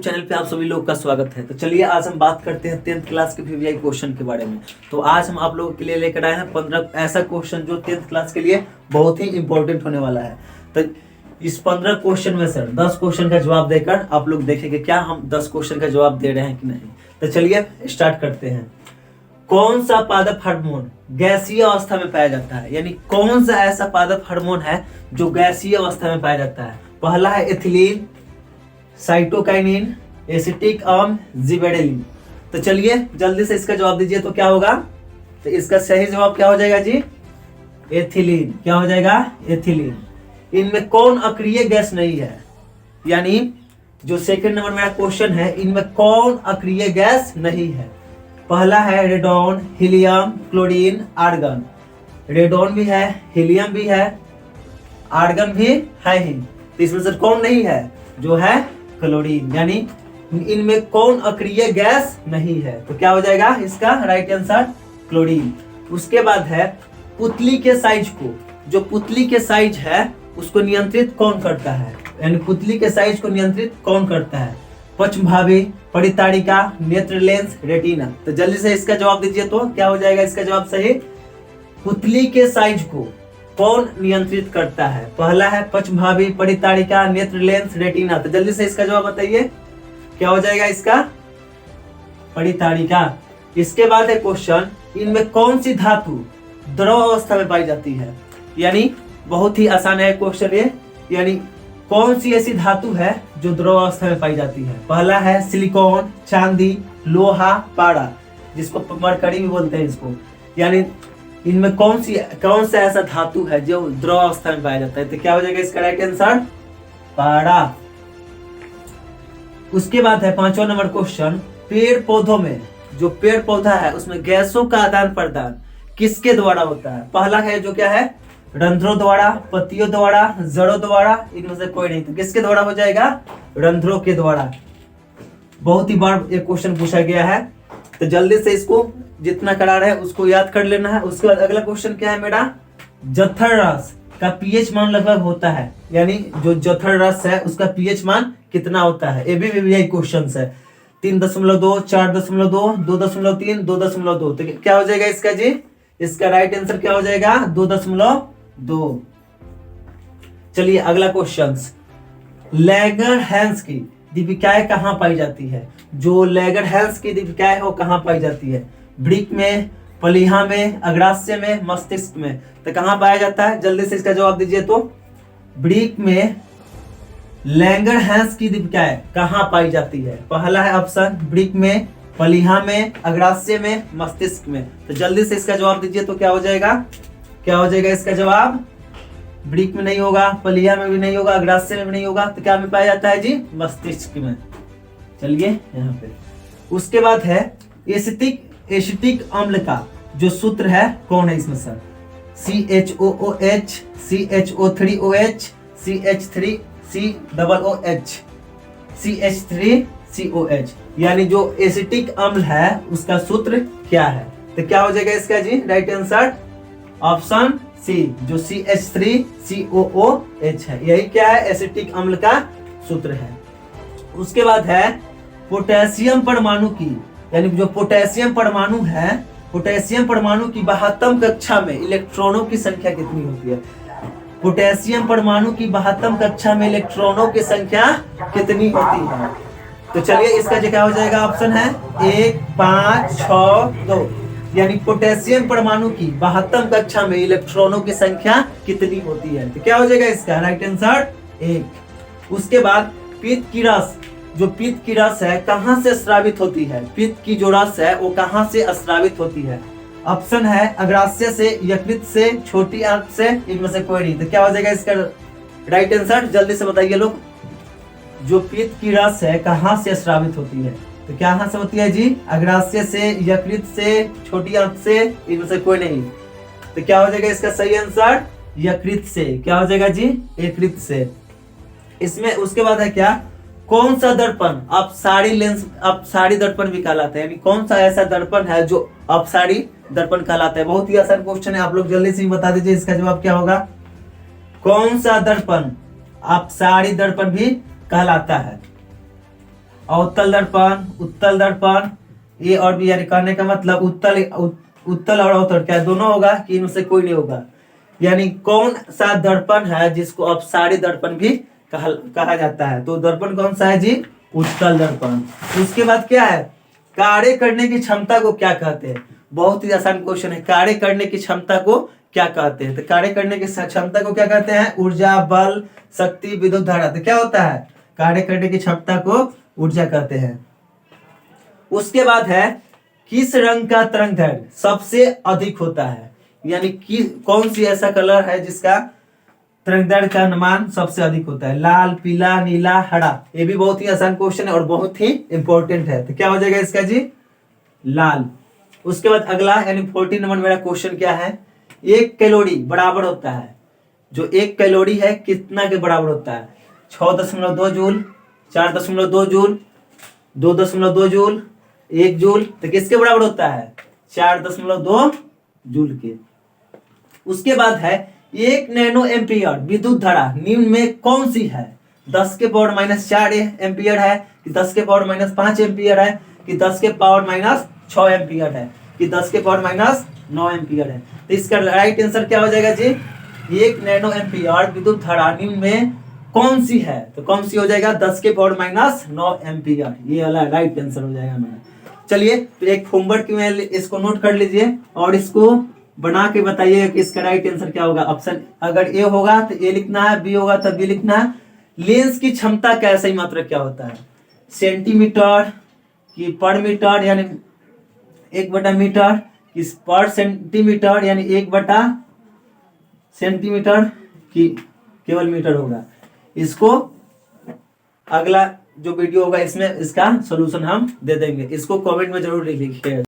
Channel पे आप सभी लोग का स्वागत है। तो चलिए आज हम बात करते हैं 10th क्लास के वीवीआई क्वेश्चन के बारे में। तो आज हम आप लोगों के लिए लेकर आए हैं 15 ऐसा क्वेश्चन जो 10th क्लास के लिए बहुत ही इंपॉर्टेंट होने वाला है। तो इस 15 क्वेश्चन में से 10 क्वेश्चन का जवाब देकर आप लोग देखेंगे क्या हम 10 क्वेश्चन का जवाब दे रहे हैं कि नहीं। तो चलिए स्टार्ट करते हैं। कौन सा पादप हार्मोन गैसीय अवस्था में पाया जाता है, यानी कौन सा ऐसा पादप हार्मोन है जो गैसीय अवस्था में पाया जाता है। पहला है एथिलीन, साइटोकाइनिन, एसिटिक अम्ल, जिबेरेलिन। तो चलिए जल्दी से इसका जवाब दीजिए तो क्या होगा। तो इसका सही जवाब क्या हो जाएगा जी, एथिलीन। क्या हो जाएगा, एथिलीन। इनमें कौन अक्रिय गैस नहीं है, यानी जो सेकंड नंबर मेरा क्वेश्चन है, इनमें कौन अक्रिय गैस नहीं है। पहला है radon, helium, chlorine, argon. Radon भी है, हीलियम भी है, आर्गन भी है ही। तो इसमें से कौन नहीं है, जो है क्लोरीन, यानी इनमें कौन अक्रिय गैस नहीं है। तो क्या हो जाएगा इसका राइट आंसर, क्लोरीन। उसके बाद है पुतली के साइज को, जो पुतली के साइज है उसको नियंत्रित कौन करता है, यानी पुतली के साइज को नियंत्रित कौन करता है। पक्षभावी, परिताड़िका, नेत्र लेंस, रेटिना। तो जल्दी से इसका जवाब दीजिए तो क्या हो जाएगा इसका जवाब सही। पुतली के साइज को कौन नियंत्रित करता है। पहला है पक्षभावी, परिताड़िका, नेत्र लेंस, रेटिना। तो जल्दी से इसका जवाब बताइए क्या हो जाएगा इसका, परिताड़िका। इसके बाद है क्वेश्चन, इनमें कौन सी धातु द्रव अवस्था में पाई जाती है, यानी बहुत ही आसान है क्वेश्चन ये, यानी कौन सी ऐसी धातु है जो द्रव अवस्था में पाई जाती है। पहला है सिलिकॉन, चांदी, लोहा, पारा, जिसको मरकरी भी बोलते हैं इसको, यानी इनमें कौन सा ऐसा धातु है जो द्रव अवस्था में पाया जाता है। तो क्या हो जाएगा इसका राइट आंसर, पारा। उसके बाद है 5वां नंबर क्वेश्चन, पेड़ पौधों में, जो पेड़ पौधा है उसमें गैसों का आदान प्रदान किसके द्वारा होता है। पहला है जो क्या है, रंध्रों द्वारा, पत्तियों द्वारा, जड़ों द्वारा, इनमें से कोई नहीं। तो किसके द्वारा हो जाएगा, रंध्रों के द्वारा। बहुत ही बार एक क्वेश्चन पूछा गया है, तो जल्दी से इसको जितना करार है उसको याद कर लेना है। उसके बाद अगला क्वेश्चन क्या है मेरा, जठर रस का पीएच मान लगभग होता है, यानी जो जठर रस है उसका पीएच मान कितना होता है। ये भी वीवीआई क्वेश्चन है। 3.2, 4.2, 2.3, 2.2। तो क्या हो जाएगा इसका जी, इसका राइट आंसर क्या हो जाएगा, 2.2। चलिए अगला क्वेश्चन, लैंगरहैंस की दीपिकाएं कहाँ पाई जाती है। जो लैंगरहैंस की दीपिकाएं है वो कहाँ पाई जाती है, वृक्क में, प्लीहा में, अग्राशय में, मस्तिष्क में। तो कहाँ पाया जाता है, जल्दी से इसका जवाब दीजिए तो। वृक्क में लैंगरहैंस की दीपिकाएं कहाँ पाई जाती है। पहला है ऑप्शन वृक्क में, प्लीहा में, अग्राशय में, मस्तिष्क में। तो जल्दी से इसका जवाब दीजिए तो क्या हो जाएगा, क्या हो जाएगा इसका जवाब, वृक्क में नहीं होगा, प्लीहा में भी नहीं होगा, अग्राशय में भी नहीं होगा। तो क्या में पाया जाता है जी, मस्तिष्क में। चलिए यहाँ पे उसके बाद है एसिटिक अम्ल का जो सूत्र है कौन है इसमें sir, CHOOH, CHO3OH, CH3COOH, CH3COH, यानी जो एसिटिक अम्ल है उसका सूत्र क्या है। तो क्या हो जाएगा इसका जी राइट आंसर, ऑप्शन सी, जो CH3COOH है, यही क्या है, एसिटिक अम्ल का सूत्र है। उसके बाद है पोटेशियम परमाणु की, यानी जो पोटेशियम परमाणु है, पोटेशियम परमाणु की 72 कक्षा में इलेक्ट्रॉनों की संख्या कितनी होती है। पोटेशियम परमाणु की 72 कक्षा में इलेक्ट्रॉनों की संख्या कितनी होती है। तो चलिए इसका क्या हो जाएगा, ऑप्शन है 1, 5, 6, 2, यानी पोटेशियम परमाणु की 72 कक्षा में इलेक्ट्रॉनों की संख्या कितनी होती है। तो क्या हो जाएगा इसका राइट आंसर 1। उसके बाद पित्त की रस, जो पित्त की रस है कहाँ से स्रावित होती है, पित्त की जो रस है वो कहाँ से स्रावित होती है। ऑप्शन है अग्राशय से, यकृत से, छोटी आंत से, इनमें से कोई नहीं। तो क्या हो जाएगा इसका राइट आंसर, जल्दी से बताइए लोग। जो पित्त की रस है कहाँ से स्रावित होती है, तो कहाँ से होती है जी, अग्राशय से, यकृत से, छोटी आंत से, इनमें से कोई नहीं। तो क्या हो जाएगा इसका सही आंसर, यकृत से। क्या हो जाएगा जी, यकृत से। इसमें उसके बाद है क्या, कौन सा दर्पण अपसारी लेंस, अपसारी दर्पण भी कहलाता है, यानी कौन सा ऐसा दर्पण है जो अपसारी दर्पण कहलाता है। बहुत ही आसान क्वेश्चन है, आप लोग जल्दी से बता दीजिए इसका जवाब क्या होगा। कौन सा दर्पण अपसारी दर्पण भी कहलाता है। अवतल दर्पण, उत्तल दर्पण, ए और बी, यानी कहने का मतलब उत्तल और अवतल क्या दोनों होगा कि इनमें से कोई नहीं होगा। यानी कौन सा दर्पण है जिसको अपसारी दर्पण भी कहा जाता है, तो दर्पण कौन सा है जी, उत्तल दर्पण। उसके बाद क्या है, कार्य करने की क्षमता को क्या कहते हैं, बहुत ही आसान क्वेश्चन है, कार्य करने की क्षमता को क्या कहते हैं, तो कार्य करने की क्षमता को क्या कहते हैं, ऊर्जा, बल, शक्ति, विद्युत धारा। तो क्या होता है, कार्य करने की क्षमता को ऊर्जा कहते हैं। उसके बाद है किस रंग का तरंगदैर्घ्य सबसे अधिक होता है, यानी कि कौन सी ऐसा कलर है जिसका तरंगदैर्घ्य का अनुमान सबसे अधिक होता है, लाल, पीला, नीला, हरा। ये भी बहुत ही आसान क्वेश्चन है और बहुत ही इंपॉर्टेंट है, तो क्या हो जाएगा इसका जी, लाल। उसके बाद अगला यानी 14 नंबर मेरा क्वेश्चन क्या है, 1 कैलोरी बराबर होता है, जो 1 कैलोरी है कितना के बराबर होता है, 6.2 जूल, 4.2 जूल, 2.2 जूल, 1 जूल। तो किसके बराबर होता है, 4.2 जूल के। उसके बाद है 1 नैनो एम्पियर विद्युत धारा निम्न में कौन सी है, 10 के पावर -4 एम्पियर है कि 10 के पावर -5 एम्पियर है कि 10 के पावर -6 एम्पियर है कि 10 के पावर -9 एम्पियर है। तो इसका राइट आंसर क्या हो जाएगा जी, 1 नैनो एम्पियर विद्युत धारा निम्न में कौन सी है, तो कौन सी हो जाएगा, 10 के पावर -9 एम्पियर, ये वाला राइट आंसर हो जाएगा मेरा। चलिए तो एक होमवर्क में इसको नोट कर लीजिए और इसको बना के बताइए कि इसका राइट आंसर क्या होगा। ऑप्शन अगर ए होगा तो ए लिखना है, बी होगा तो बी लिखना है। लेंस की क्षमता का सही मात्रक क्या होता है, सेंटीमीटर कि पर मीटर यानी 1/मीटर कि पर सेंटीमीटर यानी 1/सेंटीमीटर कि केवल मीटर होगा। इसको अगला जो वीडियो होगा इसमें इसका सॉल्यूशन हम दे देंगे, इसको कमेंट में जरूर लिखिए।